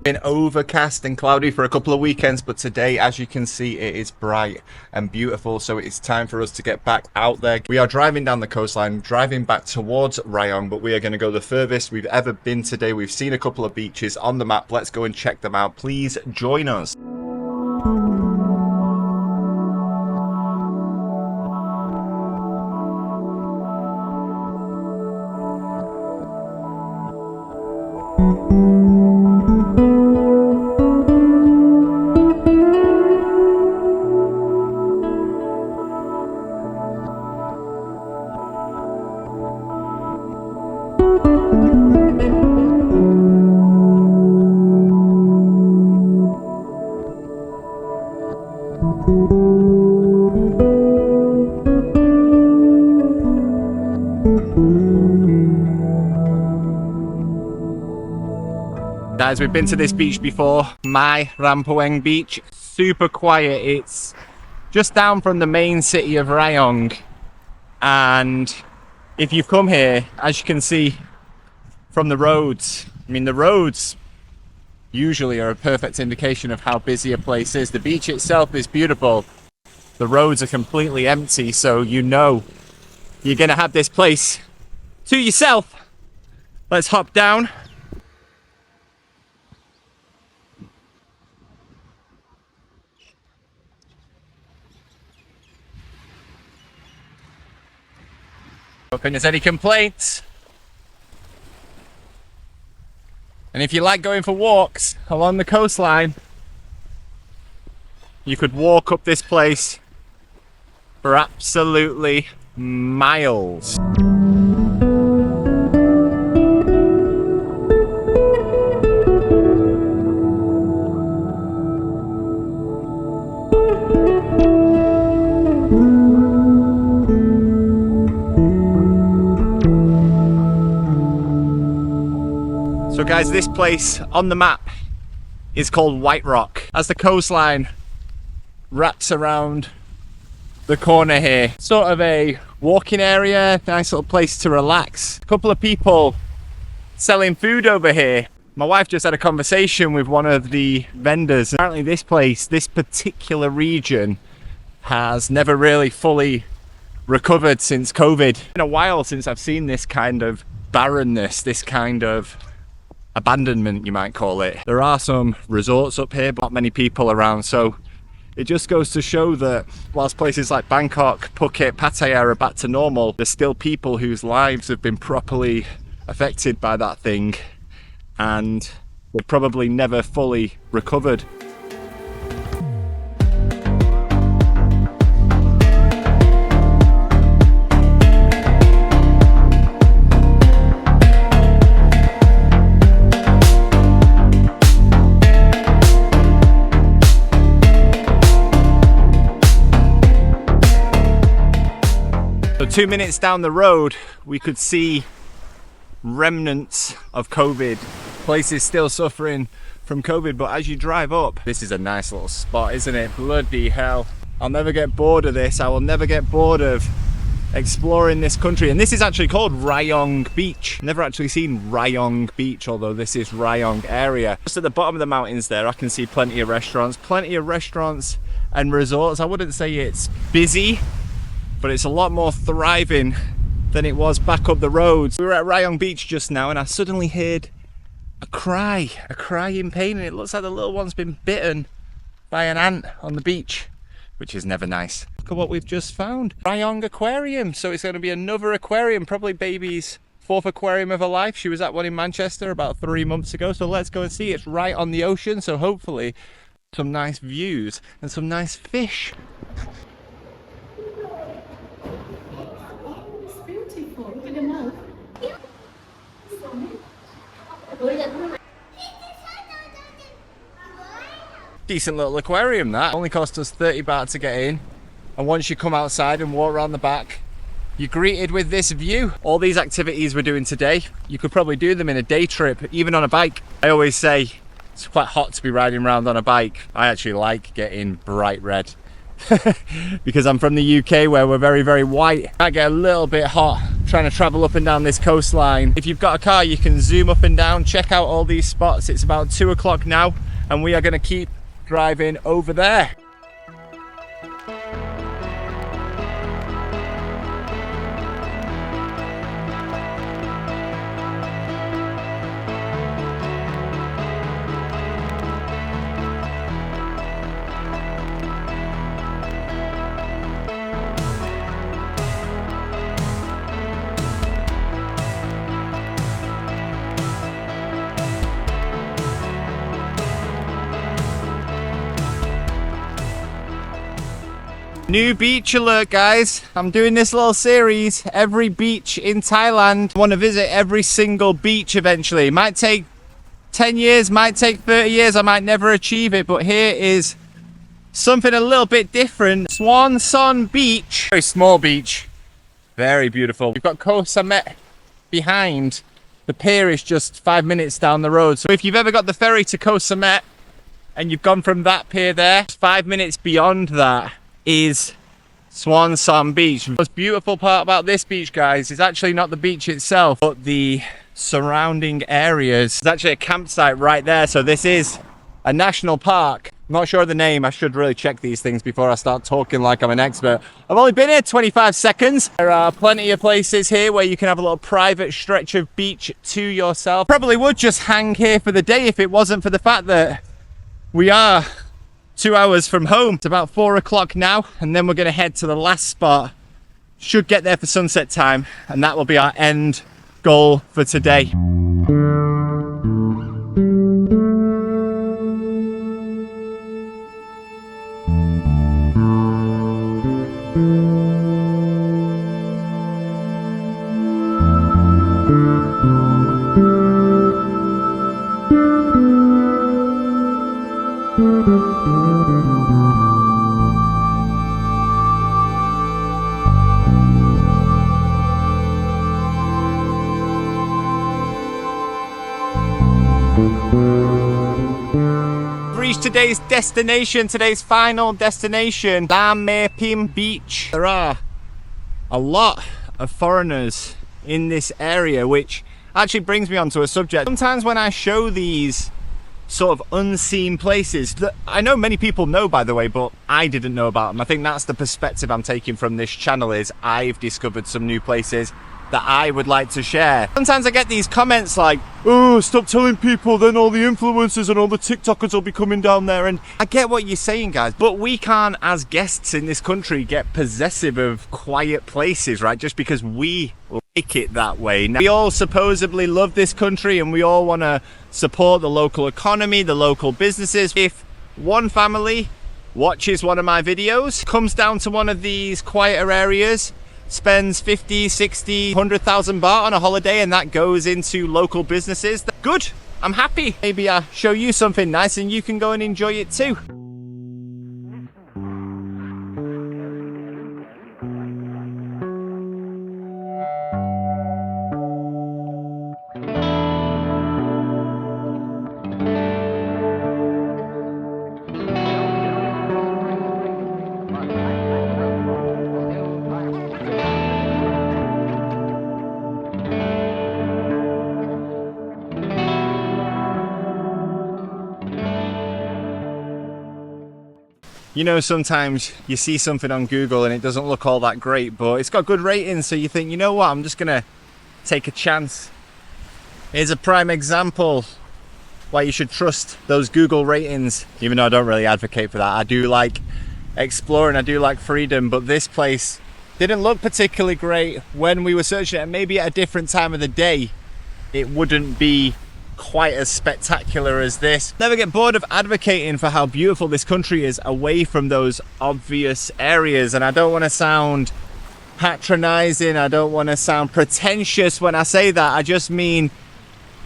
Been overcast and cloudy for a couple of weekends, but today, as you can see, it is bright and beautiful, so it's time for us to get back out there. We are driving down the coastline, driving back towards Rayong, but we are going to go the furthest we've ever been today. We've seen a couple of beaches on the map. Let's go and check them out. Please join us. Guys, we've been to this beach before, Mayim Beach. Super quiet. It's just down from the main city of Rayong, and if you've come here, as you can see from the roads, I mean, the roads usually are a perfect indication of how busy a place is. The beach itself is beautiful. The roads are completely empty, so you know you're gonna have this place to yourself. Let's hop down. If there's any complaints, and if you like going for walks along the coastline, you could walk up this place for absolutely miles. So guys, this place on the map is called White Rock. As the coastline wraps around the corner here, sort of a walking area, nice little place to relax. A couple of people selling food over here. My wife just had a conversation with one of the vendors. Apparently this place, this particular region, has never really fully recovered since COVID. It's been a while since I've seen this kind of barrenness, this kind of abandonment, you might call it. There are some resorts up here, but not many people around, so it just goes to show that whilst places like Bangkok, Phuket, Pattaya are back to normal, there's still people whose lives have been properly affected by that thing, and they've probably never fully recovered. So 2 minutes down the road, we could see remnants of COVID. Place is still suffering from COVID, but as you drive up, this is a nice little spot, isn't it? Bloody hell. I'll never get bored of this. I will never get bored of exploring this country. And this is actually called Rayong Beach. Never actually seen Rayong Beach, although this is Rayong area. Just at the bottom of the mountains there, I can see plenty of restaurants and resorts. I wouldn't say it's busy, but it's a lot more thriving than it was back up the roads. We were at Rayong Beach just now, and I suddenly heard a cry in pain, and it looks like the little one's been bitten by an ant on the beach, which is never nice. Look at what we've just found. Rayong Aquarium. So it's going to be another aquarium, probably baby's 4th aquarium of her life. She was at one in Manchester about 3 months ago, so let's go and see. It's right on the ocean, so hopefully some nice views and some nice fish. Decent little aquarium that. Only cost us 30 baht to get in, and once you come outside and walk around the back, you're greeted with this view. All these activities we're doing today, you could probably do them in a day trip, even on a bike. I always say it's quite hot to be riding around on a bike. I actually like getting bright red because I'm from the UK where we're very, very white. I get a little bit hot trying to travel up and down this coastline. If you've got a car, you can zoom up and down, check out all these spots. It's about 2 o'clock now, and we are going to keep driving over there. New beach alert, guys. I'm doing this little series, every beach in Thailand. I want to visit every single beach eventually. It might take 10 years, might take 30 years, I might never achieve it, but here is something a little bit different. Swanson Beach, very small beach, very beautiful. We've got Koh Samet behind. The pier is just 5 minutes down the road. So if you've ever got the ferry to Koh Samet and you've gone from that pier there, 5 minutes beyond that is Swanson Beach. The most beautiful part about this beach, guys, is actually not the beach itself, but the surrounding areas. There's actually a campsite right there, so this is a national park. I'm not sure of the name. I should really check these things before I start talking like I'm an expert. I've only been here 25 seconds. There are plenty of places here where you can have a little private stretch of beach to yourself. Probably would just hang here for the day if it wasn't for the fact that we are 2 hours from home. It's about 4 o'clock now, and then we're going to head to the last spot. Should get there for sunset time, and that will be our end goal for today. Reached today's destination, today's final destination, Mayim Beach. There are a lot of foreigners in this area, which actually brings me onto a subject. Sometimes when I show these sort of unseen places that I know many people know, by the way, but I didn't know about them. I think that's the perspective I'm taking from this channel, is I've discovered some new places that I would like to share. Sometimes I get these comments like, oh, stop telling people, then all the influencers and all the TikTokers will be coming down there. And I get what you're saying, guys, but we can't, as guests in this country, get possessive of quiet places, right? Just because we like it that way. Now, we all supposedly love this country and we all want to support the local economy, the local businesses. If one family watches one of my videos, comes down to one of these quieter areas, spends 50, 60, 100,000 baht on a holiday, and that goes into local businesses, good, I'm happy. Maybe I'll show you something nice and you can go and enjoy it too. You know, sometimes you see something on Google and it doesn't look all that great, but it's got good ratings, so you think, you know what, I'm just gonna take a chance. Here's a prime example why you should trust those Google ratings, even though I don't really advocate for that. I do like exploring, I do like freedom, but this place didn't look particularly great when we were searching it, and maybe at a different time of the day it wouldn't be quite as spectacular as this. Never get bored of advocating for how beautiful this country is away from those obvious areas, and I don't want to sound patronizing, I don't want to sound pretentious when I say that. I just mean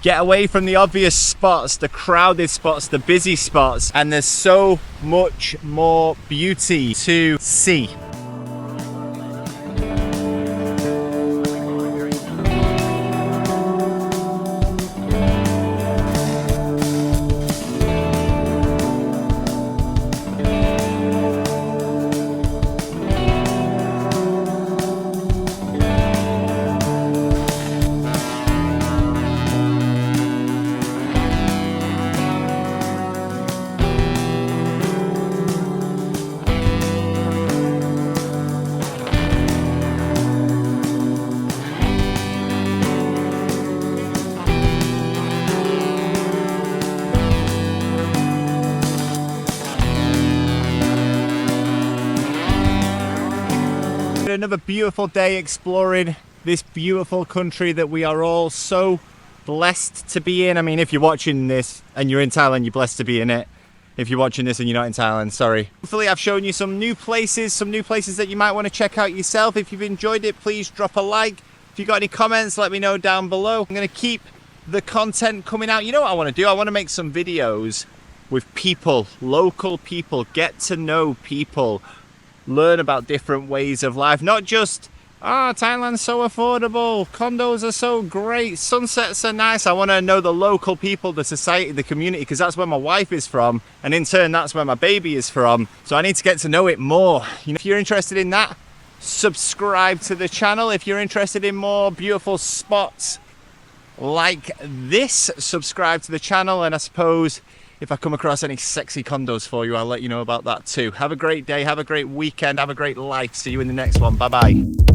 get away from the obvious spots, the crowded spots, the busy spots, and there's so much more beauty to see. another beautiful day exploring this beautiful country that we are all so blessed to be in. I mean, if you're watching this and you're in Thailand, you're blessed to be in it. If you're watching this and you're not in Thailand, sorry. Hopefully I've shown you some new places that you might want to check out yourself. If you've enjoyed it, please drop a like. If you've got any comments, let me know down below. I'm going to keep the content coming out. You know what I want to do? I want to make some videos with people, local people, get to know people, learn about different ways of life. Not just, Thailand's so affordable, condos are so great, sunsets are nice. I want to know the local people, the society, the community, because that's where my wife is from, and in turn that's where my baby is from. So I need to get to know it more. You know, if you're interested in that, subscribe to the channel. If you're interested in more beautiful spots like this, subscribe to the channel. And I suppose if I come across any sexy condos for you, I'll let you know about that too. Have a great day, have a great weekend, have a great life. See you in the next one. Bye bye.